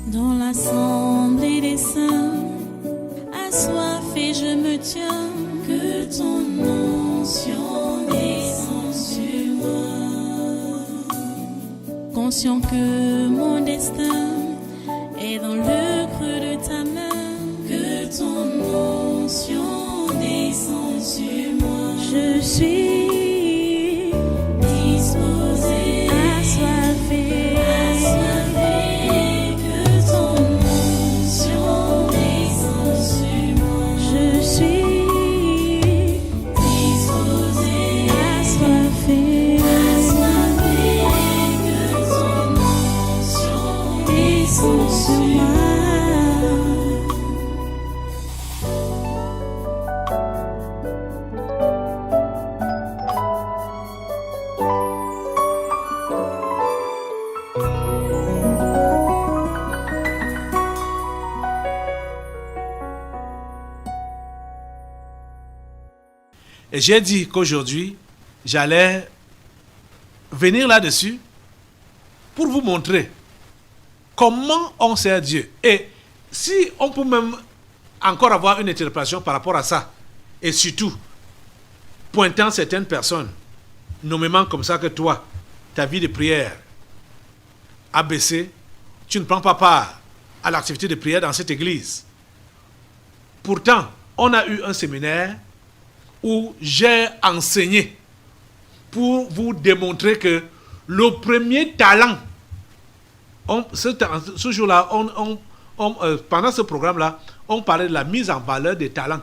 Dans l'assemblée des saints, assoiffé je me tiens, que ton onction descende sur moi. Conscient que mon destin est dans le creux de ta main, que ton onction descende sur moi. Je suis disposé, assoiffé, que ton onction descende sur moi. Je suis disposé, assoiffé, que ton onction descende sur moi. Et j'ai dit qu'aujourd'hui, j'allais venir là-dessus pour vous montrer comment on sert Dieu. Et si on peut même encore avoir une interprétation par rapport à ça, et surtout, pointant certaines personnes, nommément comme ça que toi, ta vie de prière a baissé, tu ne prends pas part à l'activité de prière dans cette église. Pourtant, on a eu un séminaire où j'ai enseigné pour vous démontrer que le premier talent, ce jour-là, pendant ce programme-là, on parlait de la mise en valeur des talents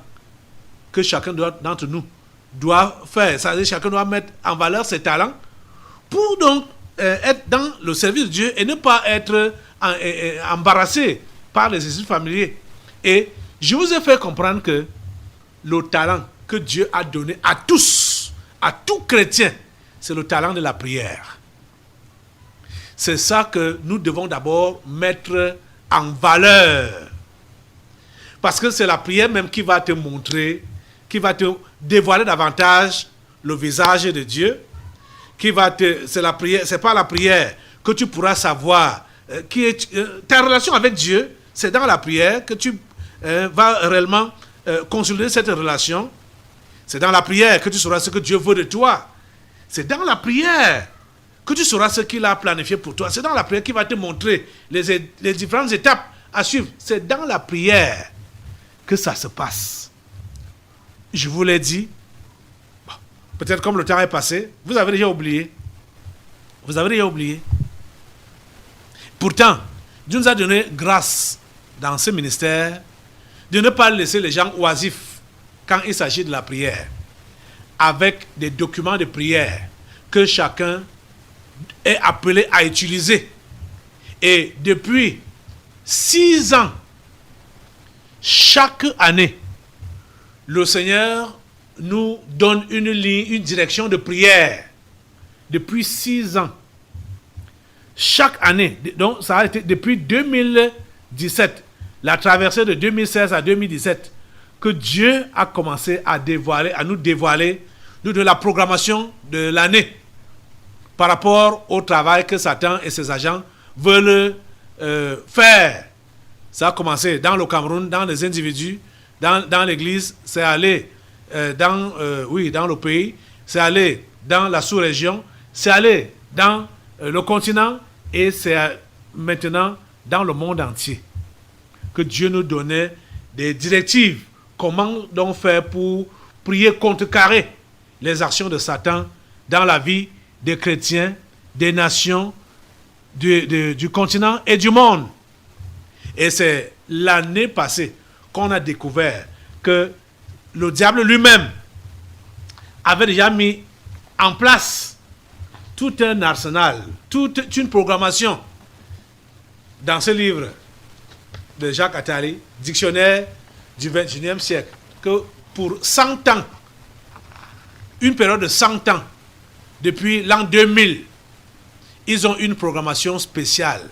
que chacun d'entre nous doit faire. C'est-à-dire chacun doit mettre en valeur ses talents pour donc être dans le service de Dieu et ne pas être embarrassé par les exercices familiers. Et je vous ai fait comprendre que le talent que Dieu a donné à tous, à tout chrétien, c'est le talent de la prière. C'est ça que nous devons d'abord mettre en valeur. Parce que c'est la prière même qui va te montrer, qui va te dévoiler davantage le visage de Dieu, c'est la prière, c'est pas la prière que tu pourras savoir ta relation avec Dieu, c'est dans la prière que tu vas réellement consolider cette relation. C'est dans la prière que tu sauras ce que Dieu veut de toi. C'est dans la prière que tu sauras ce qu'il a planifié pour toi. C'est dans la prière qu'il va te montrer les différentes étapes à suivre. C'est dans la prière que ça se passe. Je vous l'ai dit. Bon, peut-être comme le temps est passé, vous avez déjà oublié. Vous avez déjà oublié. Pourtant, Dieu nous a donné grâce dans ce ministère de ne pas laisser les gens oisifs quand il s'agit de la prière, avec des documents de prière que chacun est appelé à utiliser. Et depuis 6 ans, chaque année, le Seigneur nous donne une ligne, une direction de prière. Depuis 6 ans. Chaque année, donc ça a été depuis 2017, la traversée de 2016 à 2017, que Dieu a commencé à nous dévoiler de la programmation de l'année par rapport au travail que Satan et ses agents veulent faire. Ça a commencé dans le Cameroun, dans les individus, dans l'église, c'est allé dans le pays, c'est allé dans la sous-région, c'est allé dans le continent et c'est maintenant dans le monde entier que Dieu nous donnait des directives. Comment donc faire pour prier contrecarrer les actions de Satan dans la vie des chrétiens, des nations, du continent et du monde. Et c'est l'année passée qu'on a découvert que le diable lui-même avait déjà mis en place tout un arsenal, toute une programmation dans ce livre de Jacques Attali, Dictionnaire du XXIe siècle, que pour 100 ans, une période de 100 ans, depuis l'an 2000, ils ont une programmation spéciale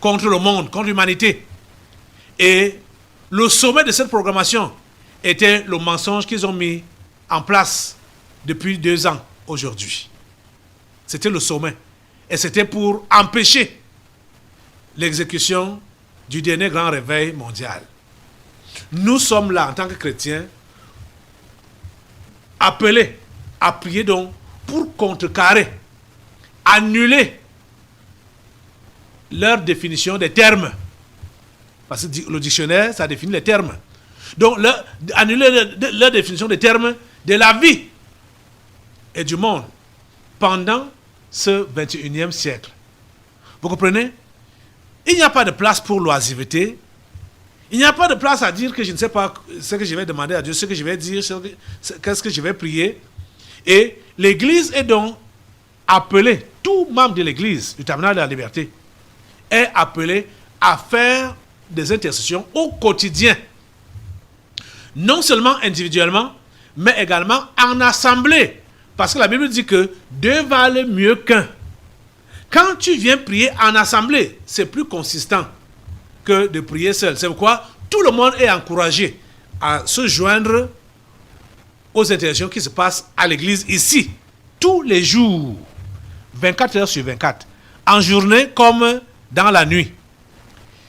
contre le monde, contre l'humanité. Et le sommet de cette programmation était le mensonge qu'ils ont mis en place depuis 2 ans aujourd'hui. C'était le sommet. Et c'était pour empêcher l'exécution du dernier grand réveil mondial. Nous sommes là, en tant que chrétiens, appelés à prier donc pour contrecarrer, annuler leur définition des termes. Parce que le dictionnaire, ça définit les termes. Donc, annuler leur définition des termes de la vie et du monde pendant ce 21e siècle. Vous comprenez? Il n'y a pas de place pour l'oisiveté. Il n'y a pas de place à dire que je ne sais pas ce que je vais demander à Dieu, ce que je vais dire, qu'est-ce que je vais prier. Et l'Église est donc appelée, tout membre de l'Église, du Tabernacle de la Liberté, est appelé à faire des intercessions au quotidien. Non seulement individuellement, mais également en assemblée. Parce que la Bible dit que deux valent mieux qu'un. Quand tu viens prier en assemblée, c'est plus consistant que de prier seul. C'est pourquoi tout le monde est encouragé à se joindre aux intercessions qui se passent à l'église ici, tous les jours, 24 heures sur 24, en journée comme dans la nuit.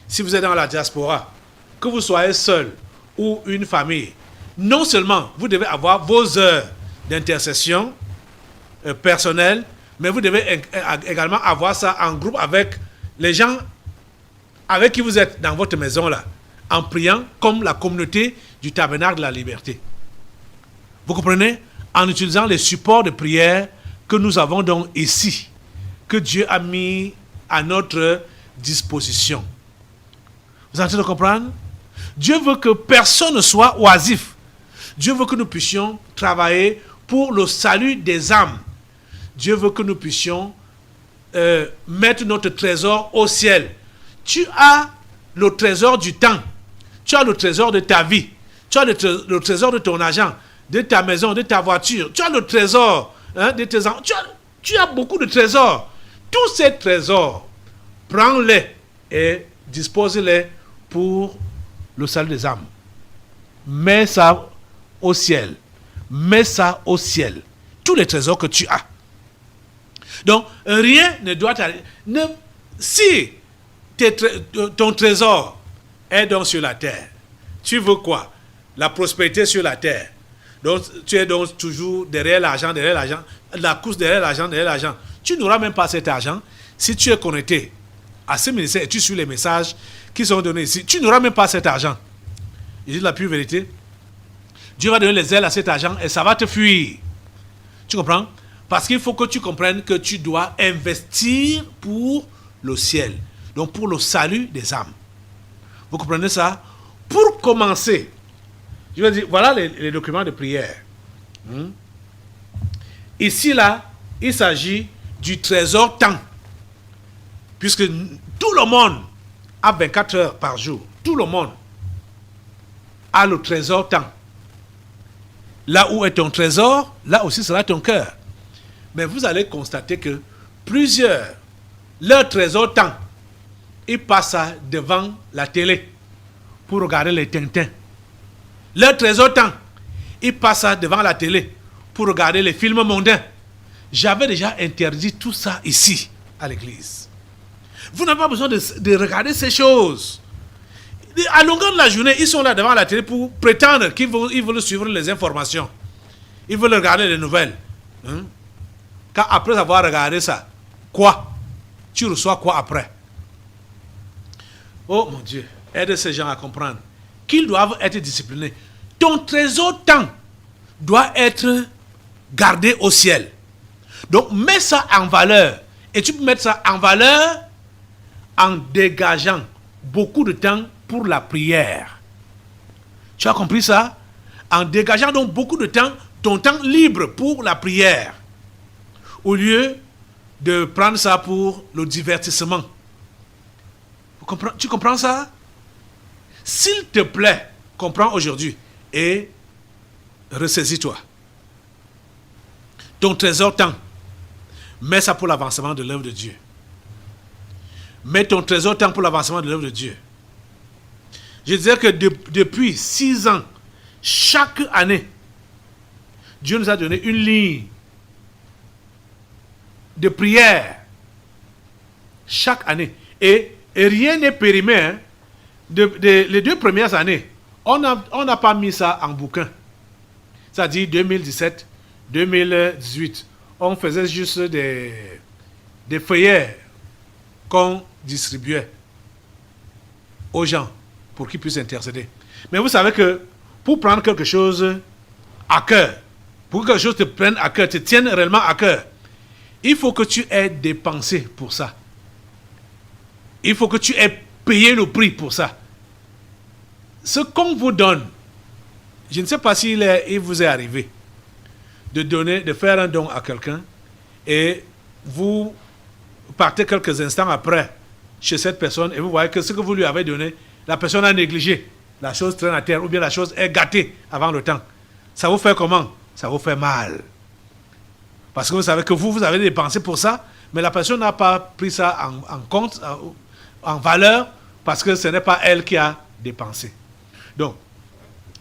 Si vous êtes dans la diaspora, que vous soyez seul ou une famille, non seulement vous devez avoir vos heures d'intercession personnelles, mais vous devez également avoir ça en groupe avec les gens avec qui vous êtes dans votre maison là, en priant comme la communauté du Tabernacle de la Liberté. Vous comprenez? En utilisant les supports de prière que nous avons donc ici, que Dieu a mis à notre disposition. Vous êtes en train de comprendre? Dieu veut que personne ne soit oisif. Dieu veut que nous puissions travailler pour le salut des âmes. Dieu veut que nous puissions mettre notre trésor au ciel. Tu as le trésor du temps. Tu as le trésor de ta vie. Tu as le trésor de ton argent, de ta maison, de ta voiture. Tu as le trésor de tes enfants. Tu as beaucoup de trésors. Tous ces trésors, prends-les et dispose-les pour le salut des âmes. Mets ça au ciel. Mets ça au ciel. Tous les trésors que tu as. Donc, rien ne doit t'arriver. Si ton trésor est donc sur la terre, tu veux quoi? La prospérité sur la terre. Donc, tu es donc toujours derrière l'argent, la course derrière l'argent. Tu n'auras même pas cet argent si tu es connecté à ce ministère et tu suis les messages qui sont donnés ici. Tu n'auras même pas cet argent. Je dis la pure vérité. Dieu va donner les ailes à cet argent et ça va te fuir. Tu comprends? Parce qu'il faut que tu comprennes que tu dois investir pour le ciel. Donc pour le salut des âmes. Vous comprenez ça? Pour commencer, je vais dire, voilà les documents de prière. Ici, là, il s'agit du trésor temps. Puisque tout le monde a 24 heures par jour. Tout le monde a le trésor temps. Là où est ton trésor, là aussi sera ton cœur. Mais vous allez constater que plusieurs, leur trésor temps, ils passent devant la télé pour regarder les Tintins. Leur trésor temps, ils passent devant la télé pour regarder les films mondains. J'avais déjà interdit tout ça ici, à l'église. Vous n'avez pas besoin de regarder ces choses. À longueur de la journée, ils sont là devant la télé pour prétendre qu'ils veulent suivre les informations. Ils veulent regarder les nouvelles. Quand après avoir regardé ça, quoi? Tu reçois quoi après? Oh mon Dieu, aide ces gens à comprendre qu'ils doivent être disciplinés. Ton trésor temps doit être gardé au ciel. Donc mets ça en valeur. Et tu peux mettre ça en valeur en dégageant beaucoup de temps pour la prière. Tu as compris ça? En dégageant donc beaucoup de temps, ton temps libre pour la prière. Au lieu de prendre ça pour le divertissement. Tu comprends ça? S'il te plaît, comprends aujourd'hui et ressaisis-toi. Ton trésor temps, mets ça pour l'avancement de l'œuvre de Dieu. Mets ton trésor temps pour l'avancement de l'œuvre de Dieu. Je disais que depuis 6 ans, chaque année, Dieu nous a donné une ligne de prière chaque année. Et Et rien n'est périmé. Hein. Les 2 premières années, on n'a pas mis ça en bouquin. C'est-à-dire 2017, 2018. On faisait juste des feuillets qu'on distribuait aux gens pour qu'ils puissent intercéder. Mais vous savez que pour prendre quelque chose à cœur, pour que quelque chose te prenne à cœur, te tienne réellement à cœur, il faut que tu aies dépensé pour ça. Il faut que tu aies payé le prix pour ça. Ce qu'on vous donne, je ne sais pas s'il vous est arrivé de faire un don à quelqu'un et vous partez quelques instants après chez cette personne et vous voyez que ce que vous lui avez donné, la personne a négligé. La chose traîne à terre ou bien la chose est gâtée avant le temps. Ça vous fait comment? Ça vous fait mal. Parce que vous savez que vous avez dépensé pour ça, mais la personne n'a pas pris ça en compte, en valeur, parce que ce n'est pas elle qui a dépensé. Donc,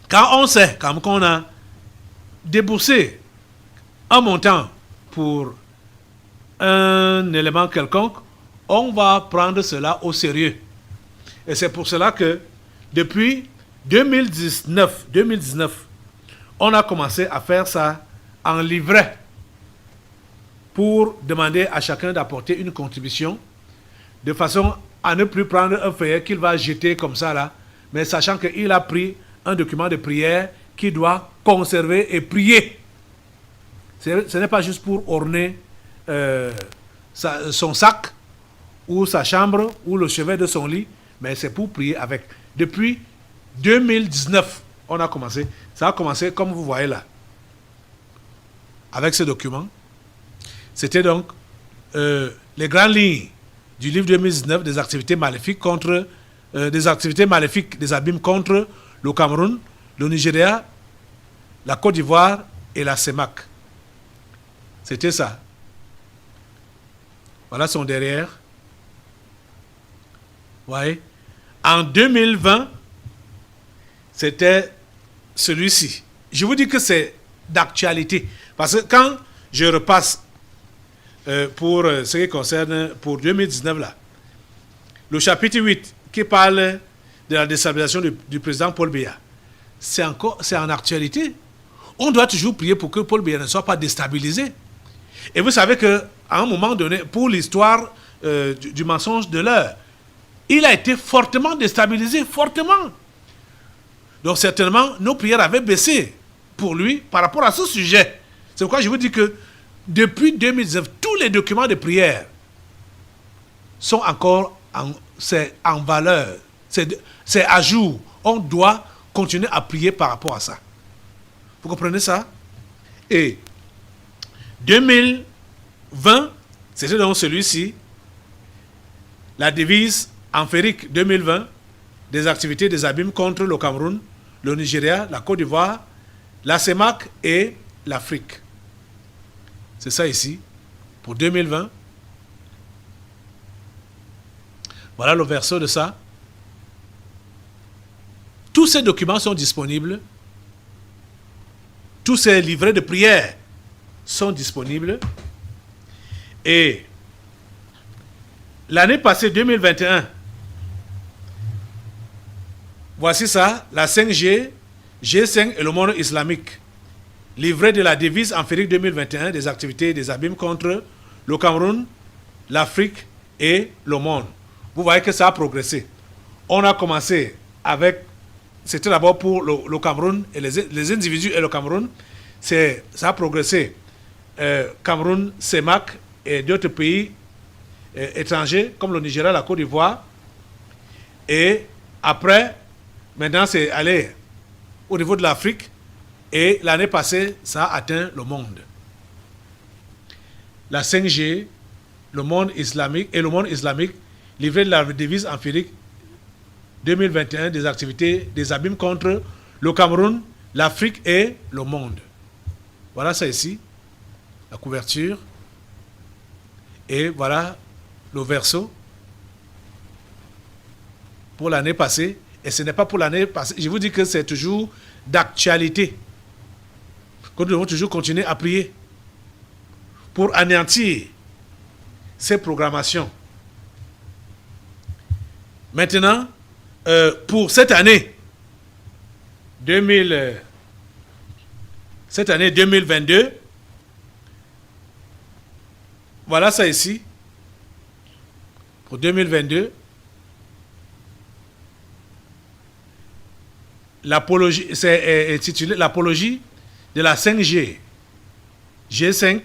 quand on sait, comme qu'on a déboursé un montant pour un élément quelconque, on va prendre cela au sérieux. Et c'est pour cela que depuis 2019, on a commencé à faire ça en livret pour demander à chacun d'apporter une contribution de façon à ne plus prendre un feuillet qu'il va jeter comme ça là, mais sachant qu'il a pris un document de prière qu'il doit conserver et prier. Ce n'est pas juste pour orner son sac ou sa chambre ou le chevet de son lit, mais c'est pour prier avec. Depuis 2019, on a commencé. Ça a commencé comme vous voyez là, avec ce document. C'était donc les grandes lignes du livre 2019 des activités maléfiques contre des abîmes contre le Cameroun, le Nigeria, la Côte d'Ivoire et la CEMAC. C'était ça. Voilà son derrière. Vous voyez. En 2020, c'était celui-ci. Je vous dis que c'est d'actualité. Parce que quand je repasse pour ce qui concerne pour 2019 là, le chapitre 8 qui parle de la déstabilisation du président Paul Biya, c'est en actualité. On doit toujours prier pour que Paul Biya ne soit pas déstabilisé. Et vous savez qu'à un moment donné, pour l'histoire du mensonge de l'heure, il a été fortement déstabilisé, fortement. Donc certainement, nos prières avaient baissé pour lui par rapport à ce sujet. C'est pourquoi je vous dis que depuis 2019, tous les documents de prière sont encore en valeur, c'est à jour. On doit continuer à prier par rapport à ça. Vous comprenez ça? Et 2020, c'était donc celui-ci, la devise Amphérique 2020, des activités des abîmes contre le Cameroun, le Nigeria, la Côte d'Ivoire, la CEMAC et l'Afrique. C'est ça ici, pour 2020. Voilà le verso de ça. Tous ces documents sont disponibles. Tous ces livrets de prière sont disponibles. Et l'année passée, 2021, voici ça, la 5G, G5 et le monde islamique. Livret de la devise Amphérique 2021 des activités des abîmes contre le Cameroun, l'Afrique et le monde. Vous voyez que ça a progressé. On a commencé avec, c'était d'abord pour le Cameroun et les individus et le Cameroun. Ça a progressé. Cameroun, CEMAC et d'autres pays étrangers comme le Nigeria, la Côte d'Ivoire. Et après, maintenant c'est allé au niveau de l'Afrique. Et l'année passée, ça a atteint le monde. La 5G, le monde islamique et le monde islamique, livré de la devise Amphérique 2021 des activités des abîmes contre le Cameroun, l'Afrique et le monde. Voilà ça ici, la couverture. Et voilà le verso pour l'année passée. Et ce n'est pas pour l'année passée. Je vous dis que c'est toujours d'actualité. Que nous devons toujours continuer à prier pour anéantir ces programmations. Maintenant, pour cette année 2022, voilà ça ici. Pour 2022, l'apologie, c'est intitulé l'apologie de la 5G, G5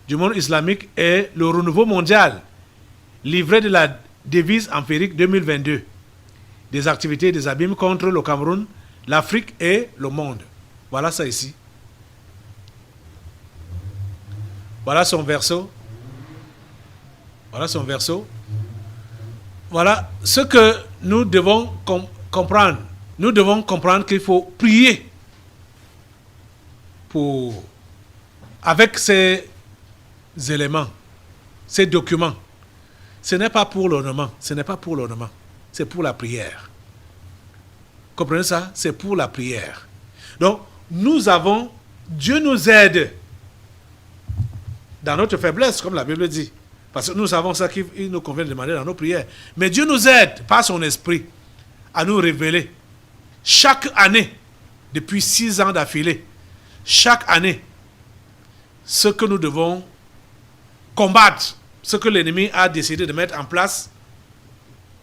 du monde islamique et le renouveau mondial, livret de la devise empirique 2022, des activités et des abîmes contre le Cameroun, l'Afrique et le monde. Voilà ça ici. Voilà son verso. Voilà son verso. Voilà ce que nous devons comprendre. Nous devons comprendre qu'il faut prier avec ces éléments, ces documents. Ce n'est pas pour l'ornement, c'est pour la prière. Comprenez ça? C'est pour la prière. Donc, Dieu nous aide dans notre faiblesse, comme la Bible dit. Parce que nous savons ça qu'il nous convient de demander dans nos prières. Mais Dieu nous aide par son esprit à nous révéler chaque année, depuis 6 ans d'affilée, chaque année, ce que nous devons combattre, ce que l'ennemi a décidé de mettre en place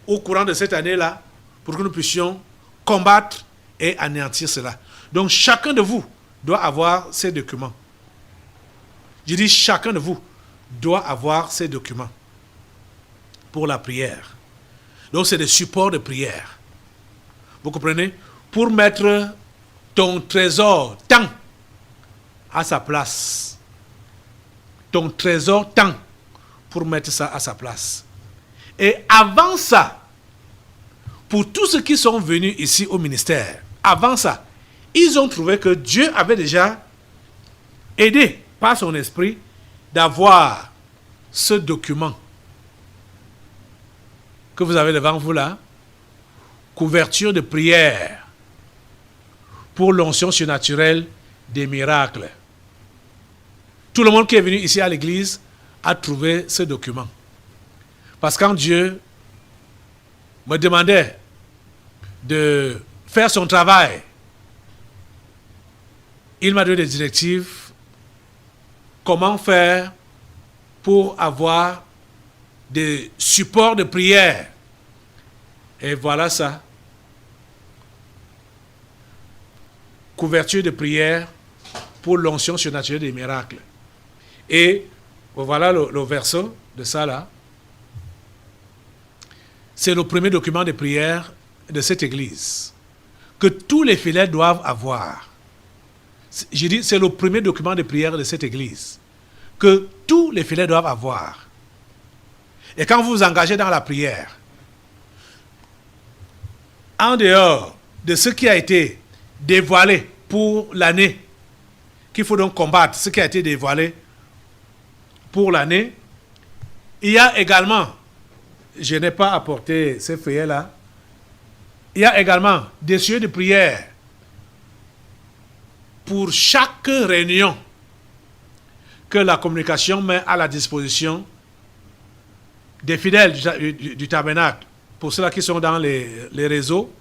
au courant de cette année-là, pour que nous puissions combattre et anéantir cela. Donc chacun de vous doit avoir ces documents. Je dis chacun de vous doit avoir ces documents pour la prière. Donc c'est des supports de prière. Vous comprenez? Pour mettre ton trésor temps à sa place. Ton trésor temps pour mettre ça à sa place. Et avant ça, pour tous ceux qui sont venus ici au ministère, avant ça, ils ont trouvé que Dieu avait déjà aidé par son esprit d'avoir ce document que vous avez devant vous là, couverture de prière pour l'onction surnaturelle des miracles. Tout le monde qui est venu ici à l'église a trouvé ce document. Parce que quand Dieu me demandait de faire son travail, il m'a donné des directives comment faire pour avoir des supports de prière. Et voilà ça. Couverture de prière pour l'onction surnaturelle des miracles. Et voilà le verso de ça là. C'est le premier document de prière de cette église que tous les fidèles doivent avoir. Je dis, c'est le premier document de prière de cette église que tous les fidèles doivent avoir. Et quand vous vous engagez dans la prière, en dehors de ce qui a été dévoilé pour l'année, qu'il faut donc combattre, ce qui a été dévoilé pour l'année, il y a également, je n'ai pas apporté ces feuillets-là, il y a également des sujets de prière pour chaque réunion que la communication met à la disposition des fidèles du tabernacle, pour ceux-là qui sont dans les réseaux,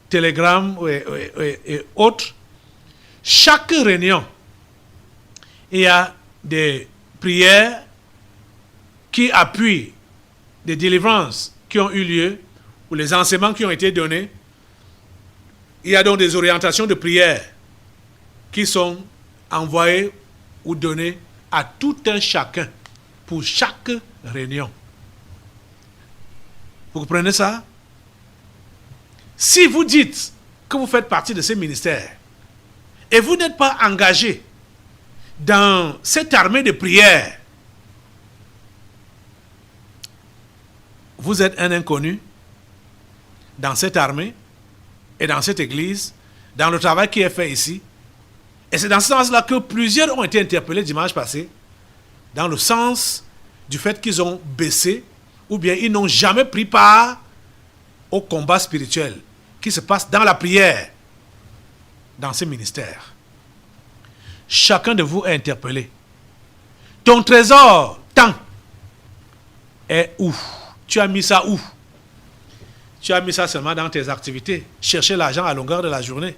Telegram et autres. Chaque réunion, il y a des prières qui appuient des délivrances qui ont eu lieu, ou les enseignements qui ont été donnés. Il y a donc des orientations de prière qui sont envoyées ou données à tout un chacun pour chaque réunion. Vous comprenez ça? Si vous dites que vous faites partie de ces ministères et vous n'êtes pas engagé dans cette armée de prière, vous êtes un inconnu dans cette armée et dans cette église, dans le travail qui est fait ici. Et c'est dans ce sens-là que plusieurs ont été interpellés dimanche passé, dans le sens du fait qu'ils ont baissé, ou bien ils n'ont jamais pris part au combat spirituel qui se passe dans la prière, dans ces ministères. Chacun de vous est interpellé. Ton trésor, temps, est où? Tu as mis ça où? Tu as mis ça seulement dans tes activités, chercher l'argent à longueur de la journée.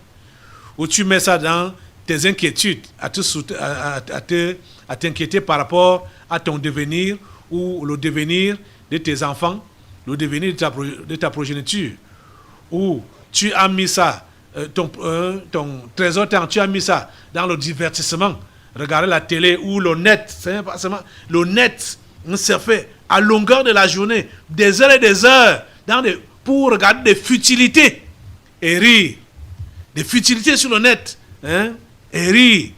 Ou tu mets ça dans tes inquiétudes, à t'inquiéter par rapport à ton devenir ou le devenir de tes enfants, le devenir de ta progéniture. Ou tu as mis ça, ton trésor temps, tu as mis ça dans le divertissement. Regarder la télé ou le net, c'est pas seulement le net, se fait à longueur de la journée, des heures et des heures, pour regarder des futilités et rire. Des futilités sur le net, hein, et rire.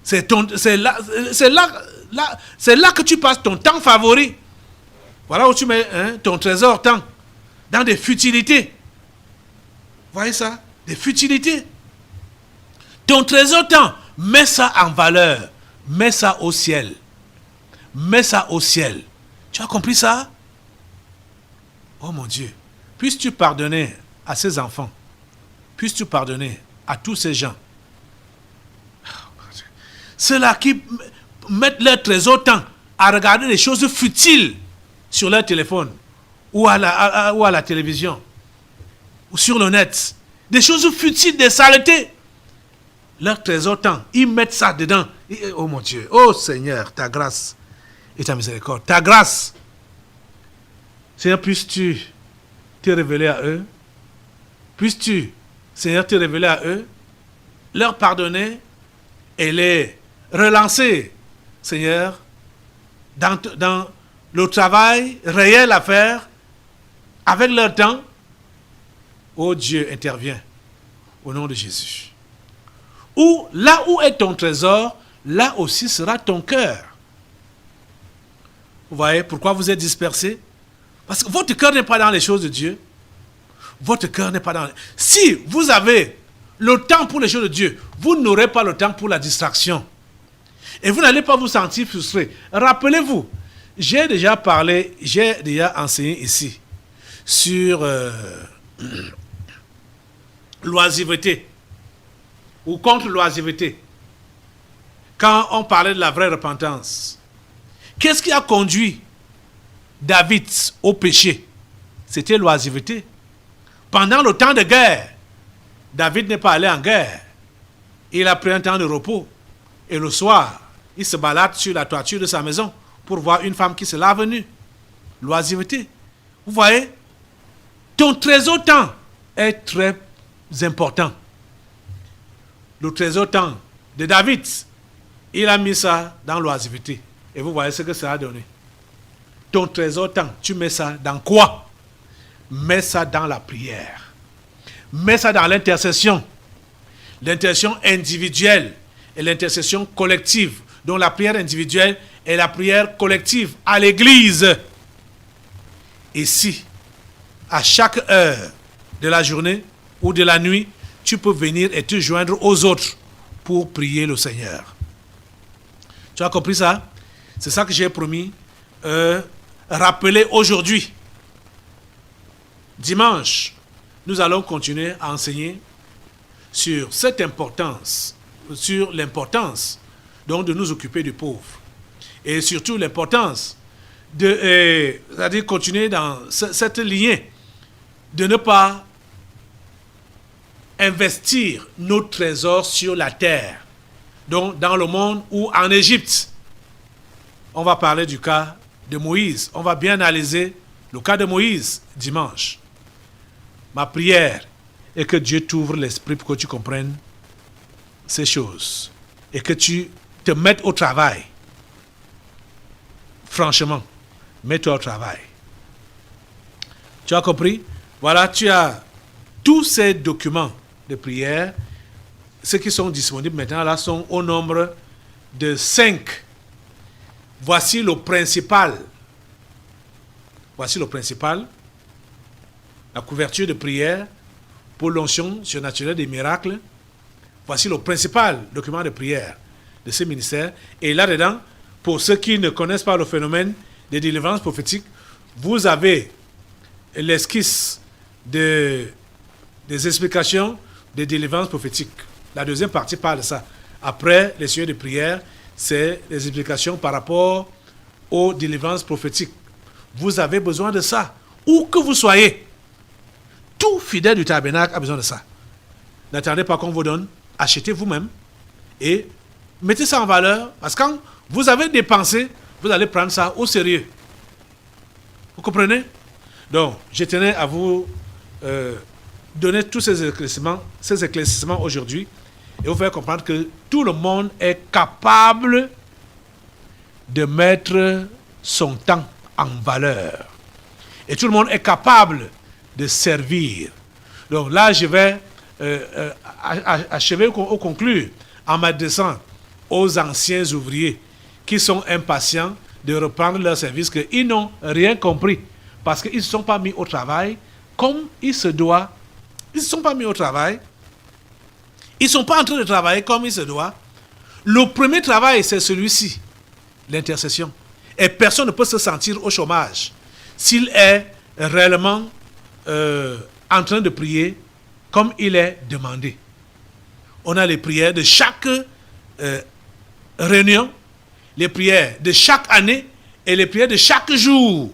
C'est là que tu passes ton temps favori. Voilà où tu mets ton trésor temps. Dans des futilités. Vous voyez ça? Des futilités. Ton trésor temps, mets ça en valeur. Mets ça au ciel. Mets ça au ciel. Tu as compris ça? Oh mon Dieu. Puisses-tu pardonner à ces enfants? Puisses-tu pardonner à tous ces gens? Ceux-là qui mettent leur trésor temps à regarder des choses futiles sur leur téléphone ou à la télévision ou sur le net. Des choses futiles, des saletés. Leur trésor temps, ils mettent ça dedans. Oh mon Dieu, oh Seigneur, ta grâce et ta miséricorde. Ta grâce. Seigneur, puisses-tu te révéler à eux? Puisses-tu, Seigneur, te révéler à eux, leur pardonner et les relancer, Seigneur, dans le travail réel à faire avec leur temps. Oh Dieu, intervient au nom de Jésus. Ou là où est ton trésor, là aussi sera ton cœur. Vous voyez pourquoi vous êtes dispersés? Parce que votre cœur n'est pas dans les choses de Dieu. Votre cœur n'est pas dans... Si vous avez le temps pour les choses de Dieu, vous n'aurez pas le temps pour la distraction. Et vous n'allez pas vous sentir frustré. Rappelez-vous, j'ai déjà enseigné ici sur l'oisiveté ou contre l'oisiveté. Quand on parlait de la vraie repentance, qu'est-ce qui a conduit David au péché? C'était l'oisiveté. Pendant le temps de guerre, David n'est pas allé en guerre. Il a pris un temps de repos. Et le soir, il se balade sur la toiture de sa maison pour voir une femme qui se lave nue. L'oisiveté. Vous voyez? Ton trésor temps est très important. Le trésor temps de David, il a mis ça dans l'oisiveté. Et vous voyez ce que ça a donné. Ton trésor temps, tu mets ça dans quoi? Mets ça dans la prière. Mets ça dans l'intercession. L'intercession individuelle et l'intercession collective. Donc la prière individuelle et la prière collective à l'église. Et si, à chaque heure de la journée ou de la nuit, tu peux venir et te joindre aux autres pour prier le Seigneur. Tu as compris ça? C'est ça que j'ai promis. Rappeler aujourd'hui. Dimanche, nous allons continuer à enseigner sur cette importance, sur l'importance donc de nous occuper du pauvre. Et surtout l'importance c'est-à-dire continuer dans cette lignée de ne pas investir nos trésors sur la terre. Donc dans le monde ou en Égypte. On va parler du cas de Moïse. On va bien analyser le cas de Moïse dimanche. Ma prière est que Dieu t'ouvre l'esprit pour que tu comprennes ces choses et que tu te mettes au travail. Franchement, mets-toi au travail. Tu as compris? Voilà, tu as tous ces documents de prière. Ceux qui sont disponibles maintenant là sont au nombre de 5. Voici le principal. Voici le principal. La couverture de prière pour l'onction surnaturelle des miracles. Voici le principal document de prière de ce ministère. Et là-dedans, pour ceux qui ne connaissent pas le phénomène des délivrances prophétiques, vous avez l'esquisse des explications des délivrances prophétiques. La deuxième partie parle de ça. Après les sujets de prière, c'est les explications par rapport aux délivrances prophétiques. Vous avez besoin de ça. Où que vous soyez. Tout fidèle du tabernacle a besoin de ça. N'attendez pas qu'on vous donne. Achetez vous-même. Et mettez ça en valeur. Parce que quand vous avez dépensé, vous allez prendre ça au sérieux. Vous comprenez? Donc, je tenais à vous donner tous ces éclaircissements aujourd'hui et vous faire comprendre que tout le monde est capable de mettre son temps en valeur. Et tout le monde est capable de servir. Donc là, je vais achever ou conclure en m'adressant aux anciens ouvriers qui sont impatients de reprendre leur service, qu'ils n'ont rien compris parce qu'ils ne se sont pas mis au travail comme il se doit. Ils ne se sont pas mis au travail. Ils ne sont pas en train de travailler comme il se doit. Le premier travail, c'est celui-ci, l'intercession. Et personne ne peut se sentir au chômage s'il est réellement en train de prier comme il est demandé. On a les prières de chaque réunion, les prières de chaque année et les prières de chaque jour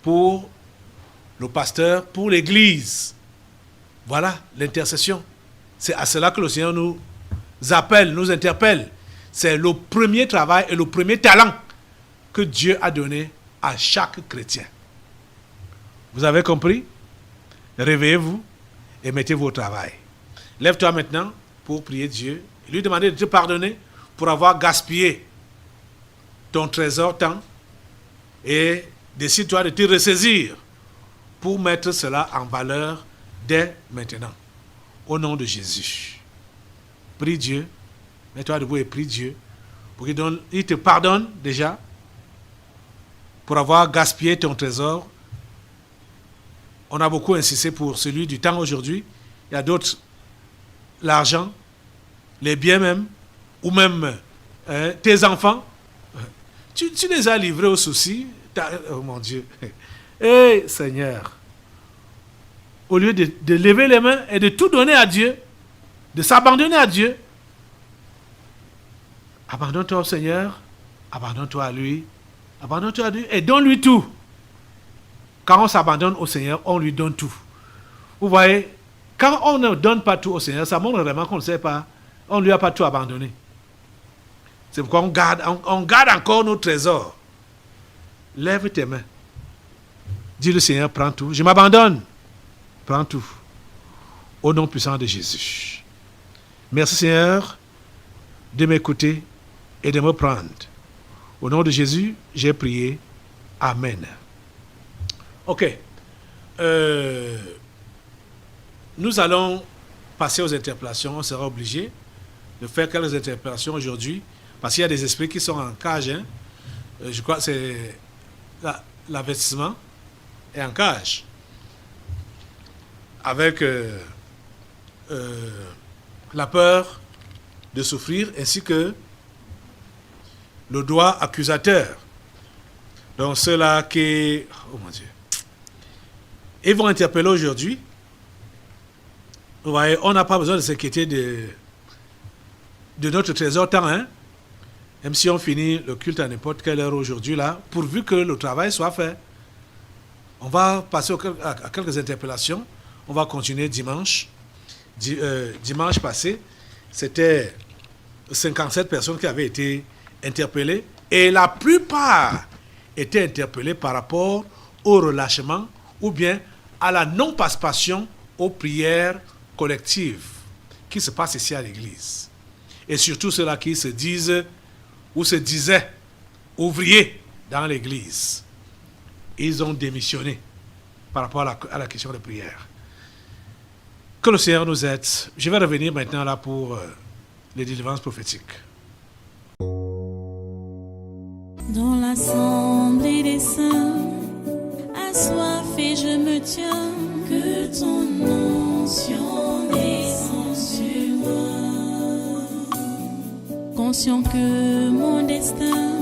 pour le pasteur, pour l'église. Voilà l'intercession. C'est à cela que le Seigneur nous appelle, nous interpelle. C'est le premier travail et le premier talent que Dieu a donné à chaque chrétien. Vous avez compris? Réveillez-vous et mettez-vous au travail. Lève-toi maintenant pour prier Dieu et lui demander de te pardonner pour avoir gaspillé ton trésor temps et décide-toi de te ressaisir pour mettre cela en valeur dès maintenant. Au nom de Jésus. Prie Dieu. Mets-toi debout et prie Dieu pour qu'il te pardonne déjà pour avoir gaspillé ton trésor. On a beaucoup insisté pour celui du temps aujourd'hui. Il y a d'autres, l'argent, les biens même, ou même tes enfants. Tu les as livrés aux soucis. Oh mon Dieu. Hey, Seigneur. Au lieu de lever les mains et de tout donner à Dieu, de s'abandonner à Dieu, abandonne-toi au Seigneur, abandonne-toi à lui et donne-lui tout. Quand on s'abandonne au Seigneur, on lui donne tout. Vous voyez, quand on ne donne pas tout au Seigneur, ça montre vraiment qu'on ne sait pas, on ne lui a pas tout abandonné. C'est pourquoi on garde encore nos trésors. Lève tes mains. Dis le Seigneur, prends tout. Je m'abandonne. Prends tout. Au nom puissant de Jésus. Merci Seigneur de m'écouter et de me prendre. Au nom de Jésus, j'ai prié. Amen. Ok. Nous allons passer aux interpellations. On sera obligé de faire quelques interpellations aujourd'hui parce qu'il y a des esprits qui sont en cage. Hein. Je crois que c'est l'avertissement est en cage. Avec la peur de souffrir ainsi que le doigt accusateur. Donc ceux-là qui... Oh mon Dieu. Ils vont interpeller aujourd'hui. Vous voyez, on n'a pas besoin de s'inquiéter de notre trésor temps, hein? Même si on finit le culte à n'importe quelle heure aujourd'hui, là, pourvu que le travail soit fait. On va passer à quelques interpellations. On va continuer dimanche. Dimanche passé, c'était 57 personnes qui avaient été interpellées et la plupart étaient interpellées par rapport au relâchement ou bien à la non-participation aux prières collectives qui se passent ici à l'église. Et surtout ceux-là qui se disent ou se disaient ouvriers dans l'église. Ils ont démissionné par rapport à la question de prière. Que le Seigneur nous aide. Je vais revenir maintenant là pour les délivrances prophétiques. Dans l'assemblée des saints, assoiffé je me tiens, que ton onction descende sur moi. Conscient que mon destin